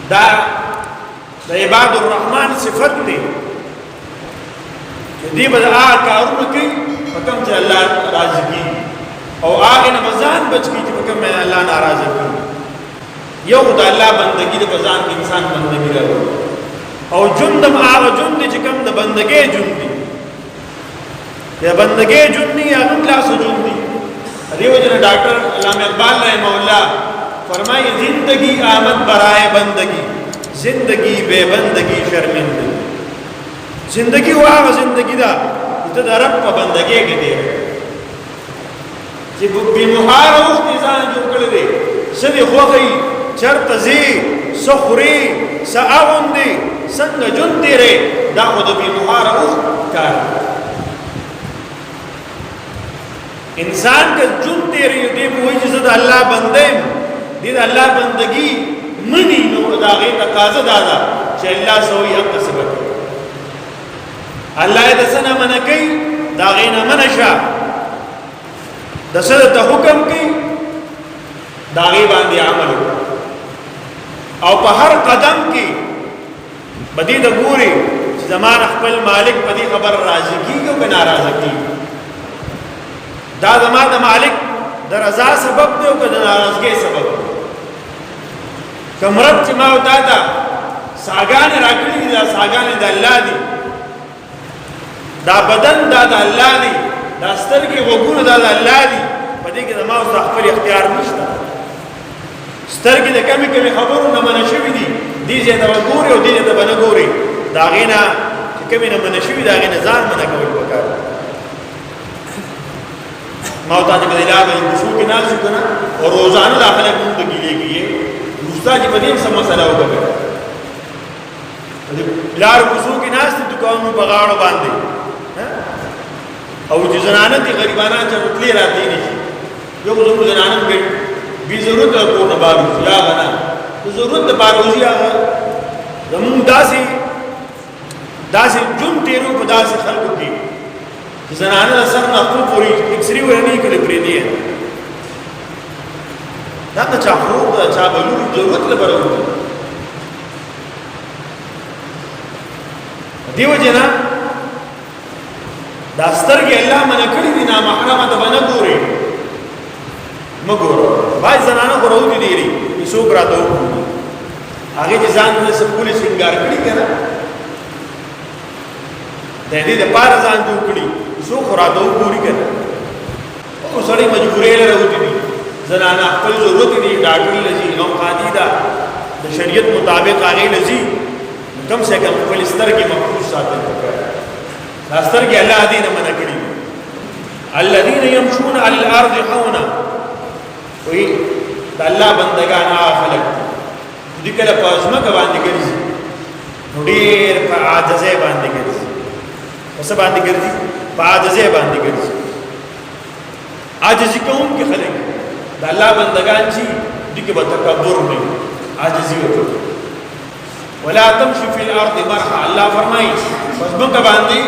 دا د عباد الرحمن صفت دی چې دی به هغه کارونه کوي په کوم چې الله راضي کیږي او هغه نه ځان بچ کیږي چې په کوم نه الله ناراضه کیږي یو د الله بندگی د ځان کې انسان بندگی لري او جندم هغه جند چې کوم د بندګۍ جند دی یا بندگی جند دی یا خلاص جند دی دیو جن ڈاکٹر علامہ اقبال رحمہ اللہ فرمائے زندگی آمد برائے بندگی زندگی بے بندگی شرمندگی زندگی ہوا زندگی دا تو دا رب پا بندگی کے دے جب بیمہار اختزان جو کل دے سدی خوخی چرت زی سخری سعون دے سنگ جن تیرے دا خود بیمہار اخت کار انسان کا جن تیرے دے وہی جزد اللہ بندے دید اللہ بندگی منی نو داغی تقاضا دادا چا اللہ سوئی حق سبک اللہ دسنا منکی داغینا منشا دسنا تا حکم کی داغی باندی عمل او پا ہر قدم کی بدی دا گوری زمان اخبر مالک بدی خبر رازی کی گو بنا رازی کی دا زمان دا مالک دا رضا سبب دے او دا نارازگی سبب دے کمرب چی ماو دادا ساگان راکلی دا ساگان دا اللہ دی دا بدن دا اللہ دی دا ستر کی غگون دا اللہ دی پدی که دا ماو ساقفل اختیار نشتا ستر کی دا کمی کمی خبرو نمانشوی دی دیزی دا گوری و دیزی دا بنگوری دا غینا کمی نمانشوی دا غینا زان منکوی بکار موتا جب دلابا انکشو کی نال شکنا اور روزانہ داخلے مندگی لے گئی روستا جی بدیم سب مسئلہ ہوگا گیا بلار کسو کی ناس تی دکانو بغاڑو باندے او جو زنانتی غریبانا چا رتلی راتی نیشی جو ضرور زنانم گئی بی ضرورت کورنا باروزی آگا نا ضرورت باروزی آگا زمون داسی جن تیرو پا داسی خلقو کی زنانا سر نقل پوری اکسری ورنی کلی پریدی ہے دانا چا خوب دا چا بلوری ضرورت لبرو دیو جنا داستر کی اللہ منع کری دینا محرمہ دا بنا گوری مگورو باید زنانا کو رو دی دیری اسوک را دو آگے جزان نے سب پولی سنگار کری کنا دہدی دا پار زان دو کری اسوک را دو گوری کنا او سڑی مجبوری لرہو دی دی زنانا اقبل ضرورت دی ڈاکٹری لزی نوم قادی دا شریعت مطابق آگے لزی کم سے کم فلسطر کی مقبوض ساتھ لاستر کی اللہ دین منع کری الذین یمشون علی الارض حونا کوئی دا اللہ بندگان آخلق دکل پازمک باندی کرزی نوڑیر پا عاجزے باندی کرزی پس باندی کرزی پا عاجزے باندی کرزی عاجزی کون کی خلق دا اللہ بندگان چی دکل بتکبر نہیں عاجزی ہوتا ولا تمشي في الارض مرحا اللہ فرمائی بس مکہ باندی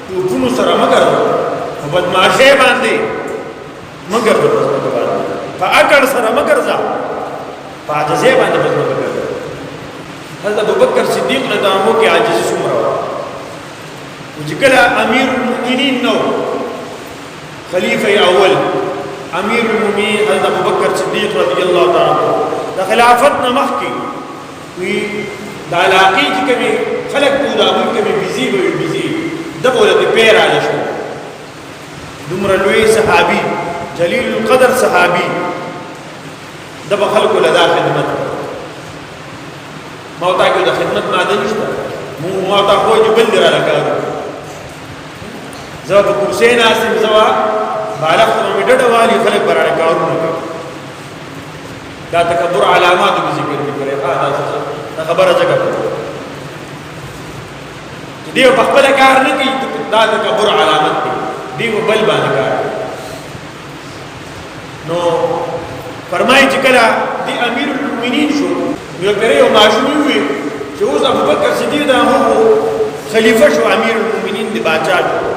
تو پنو سر مگر دو بدماشے باندی مگر دو بس مکہ باندی فاکر سر مگر زا فاجزے باندی بس مکہ دو حضرت ابو بکر صدیق ندامو کی عاجزی سمرا وجکل امیر المؤمنین نو خلیفہ اول امیر المؤمنین حضرت ابو بکر صدیق رضی اللہ تعالی دا خلافت نمخ کی دا علاقی کی کمی خلق کو دا ملک کمی بیزی بوئی بیزی دا بولتی پیر آجا شو دمرلوی صحابی جلیل القدر صحابی دا بخلق کو لدا خدمت موتا کیو دا خدمت مادہ نشتا موتا خوی جو بلد را لکارو زوا بکرسین آسیم زوا بالخ نمی ڈڑا والی خلق برا لکارو نکا دا تکبر علامات کو ذکر بھی کرے دا خبر جگہ دیو بخبل کار نکی دا تکبر علامت دی دیو بل بان کار نو فرمائی چکلا دی امیر المؤمنین شو یو کرے یو معشومی ہوئی چوز ابو بکر صدیق دا ہو خلیفہ شو امیر المؤمنین دی باچا شو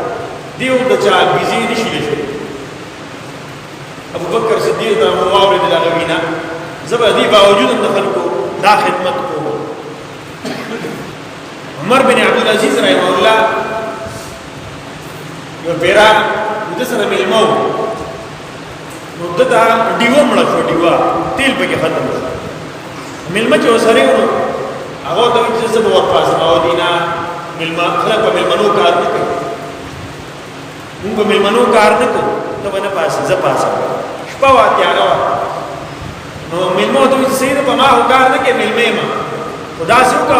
دیو دا چا بیزی نشی شو ابو بکر صدیق دا ہو وابر دلاغوینا زبا دی باوجود اندخل کو دا خدمت کو. عمر بن عبدالعزیز رحمه الله یو پیرا د سره ملمو نو دته ډیو مړ شو، ډیوا تیل پکې ختم شو. ملمه چې وسره نو هغه ته چې څه وخت پاس او دینا ملما خلک په ملمنو کار نه کوي، موږ په ملمنو کار نه کوو، ته باندې پاسه ز پاسه شپه واتیاره نو ملمو ته چې سید په ما کار نه کوي ملمه ما خدا سو کا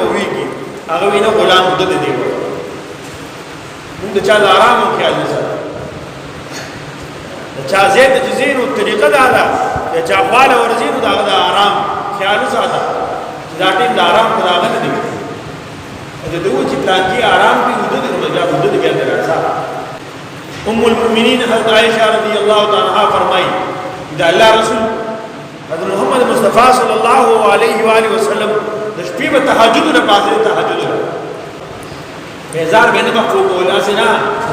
او ویږي هغه وینه غلام ته دی موږ چا د آرام او خیال نه ساتو، چا زید جزینو طریقه دا ده یا چا خواله ورزینو دا د آرام خیال ساته دا ټیم د آرام په داغه نه دی او د دوی چې پلان کې آرام کې حدود نو بیا حدود بیا درځه. ام المؤمنین حضرت عائشہ رضی الله تعالی عنها فرمایي دا الله رسول حضرت محمد مصطفی صلی الله علیه و آله وسلم د شپې په تهجد نه پاسه تهجد بیزار باندې په کوول اسنه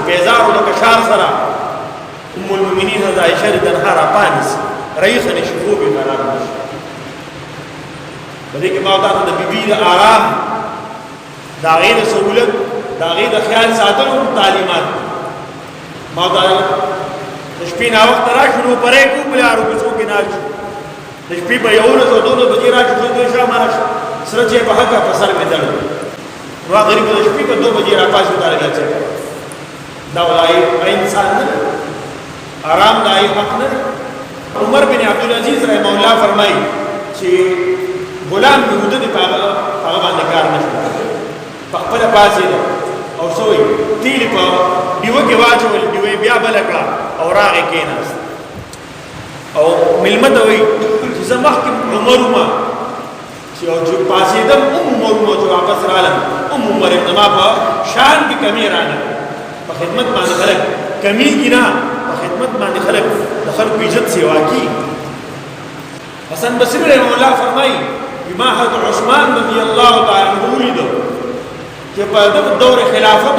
بیزار او کشار سره ام المؤمنین حضرت عائشہ رضی الله عنها پانس رئیس نشفو به قرار نشي بلکې کې ما ته د بیبي د آرام دا غیر سہولت دا غیر خیال ساتلو تعلیمات ما ته شپې نا وخت را شروع پرې کو بیا ورکو کې نه د شپې په یو ورځ دوه بجې را شروع دوه شام راشه سره چې په حق په سر کې درو نو غریب د شپې په 2 بجې را پاسو درګه چې دا ولای انسان نه آرام دای حق نه. عمر بن عبدالعزیز رحمه الله فرمایي چې غلام په حدود په هغه باندې کار نشي په خپل پاسې او سوې تیل په دیو کې واچول دیو بیا بل کړه او راغې کېناست او ملمت وي چې زمخ کې عمر ما چې او چې پاسې د عمر مو چې واپس رااله عمر ابن ما په شان کې کمی رانه په خدمت باندې خلک کمی کینا په خدمت باندې خلک د خلکو عزت سیوا کی. حسن بصری رحمه الله فرمایي بما حضرت عثمان رضی الله تعالی عنہ ولید چې په دور خلافت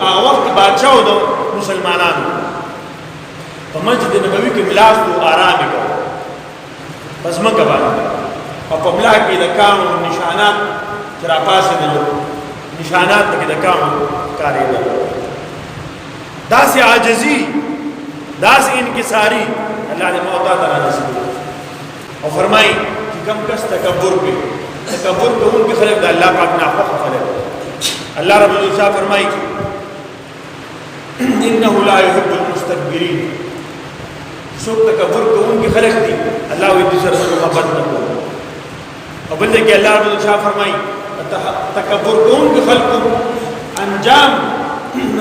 او وخت بادشاہ د مسلمانانو په مسجد نبوي کې ملاس او آرام وکړ پس مکه باندې او په ملا کې د کانو نشانات چې را پاسې دي نشانات کې د کانو کاري ده داسې عاجزي داسې انکساری الله دې موتا تعالی نصیب او فرمایي چې کم کس تکبر کوونکي خلک د الله پاک نه خوښ خلک الله رب العزت فرمایي انه لا يحب المستكبرين سو تکبر کوونکي خلک دي الله دې سره محبت نه کوي او بل دې کې الله رب العزت فرمایي تکبر کوونکي خلک انجام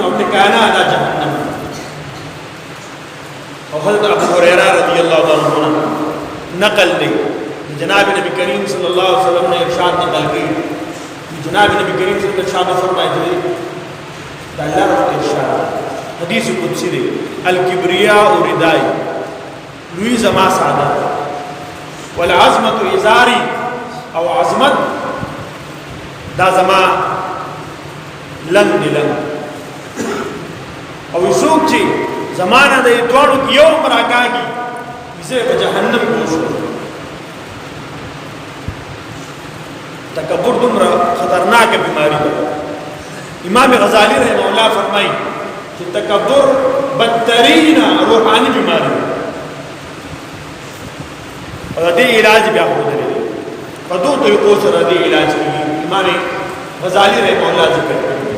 او ټکانه د جهنم. او حضرت ابو هريره رضی الله عنه نقل دی جناب نبی کریم صلی الله علیه وسلم نے ارشاد نقل کی جناب نبی کریم صلی اللہ علیہ وسلم فرمائے تھے اللہ کا ارشاد حدیث قدسی دی الکبریاء ردائی لوی زما سعادت والعظمت ازاری او عظمت دا زما لنگ دی لنگ او یسوک چی زمانہ دا دوانو کی یو مراکاگی اسے په جهنم کوشو. تکبر دومره خطرناک بیماری ده. امام غزالی رحمه الله فرمایي چې تکبر بدترین روحانی بیماری ده او دې علاج بیا ودرې په دوه طریقو سره دې علاج کیږي. امام غزالی رحمه الله ذکر کوي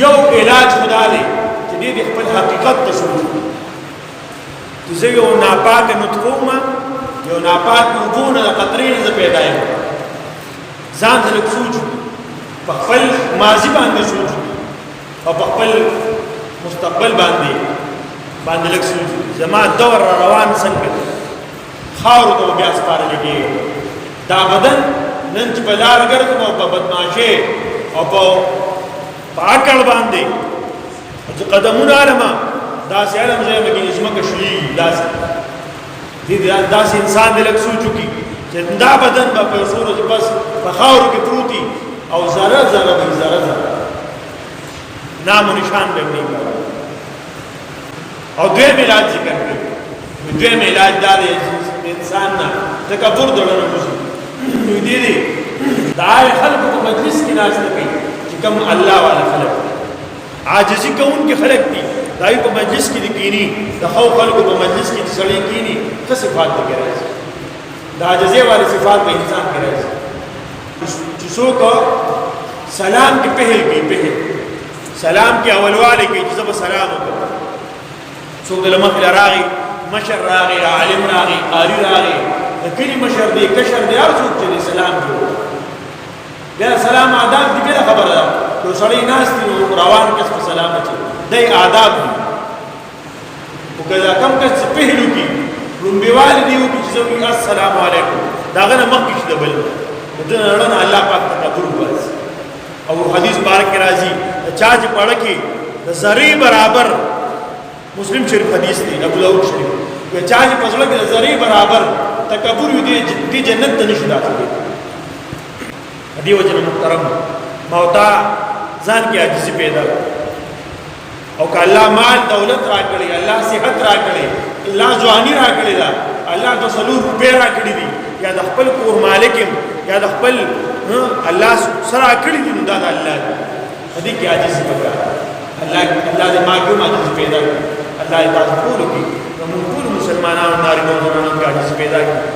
یو علاج خدا دی چې دې خپل حقیقت ته شروع زه یو ناپاک نطفه ما یو ناپاک وبونه د قطرې نه پیدا یم ځان ته لږ سوچ په خپل ماضي باندې سوچ او په خپل مستقبل باندې لږ سوچ زما دور روان څنګه خاورو ته بیا سپارل کېږي دا بدن نن چې په لار ګرځم او په بدمعاشۍ او په عقل باندې چې قدمونه علما داسې علم ځای مګي اسمه شلی داسې انسان دې لږ سوچو کی چې دا بدن به په سورو چې بس په خاورو کې پروتي او ذره ذره به ذره ذره نام و نشان به نه او دویم علاج ذکر کړي دویم علاج دا دی انسان نه تکبر دړنه وشي دې دې دا خلق په مجلس کې ناس نه کوي چې کوم الله والا خلق عاجزي کوونکي خلق دي دا په مجلس کې کېني د خو خلق په مجلس کې سړی کېني څه صفات دي راځي دا عاجزي والا صفات په انسان کې راځي چې څوک سلام کې پهل کې پهل سلام کې اولواله کې چې زب سلام وکړه څوک د لمخ راغی مشر راغی عالم راغی قاری راغی کلی مشر دی کشر دی هر څوک چې سلام کوي بیا سلام آداب دي بیا خبره ده تو سړی ناس دي روان کس په سلام اچي دای آداب دي او کله کم کس پهلو کی رومبيوال دیو کی چې السلام علیکم داغه مخکې د بل دغه نه الله پاک تکبر وایي او حدیث پاک کې راځي چا چې پړه کې زری برابر مسلم شریف حدیث دی ابو داود شریف چې چا چې پزړه کې زری برابر تکبر دی جنت ته نشي داخلي دی وجه محترم موتا ځان کې عاجزي پیدا او که الله مال دولت راکړي الله صحت راکړي الله ځواني راکړي دا الله د سلور روپے راکړي دي یا د خپل کور مالکم یا د خپل الله سره کړي دي دا الله دې کې عاجزي وکړه الله دې ماګو عاجزي پیدا کړي الله دې تاسو ټول کې موږ ټول مسلمانانو نارینه او زنانو کې عاجزي پیدا کړي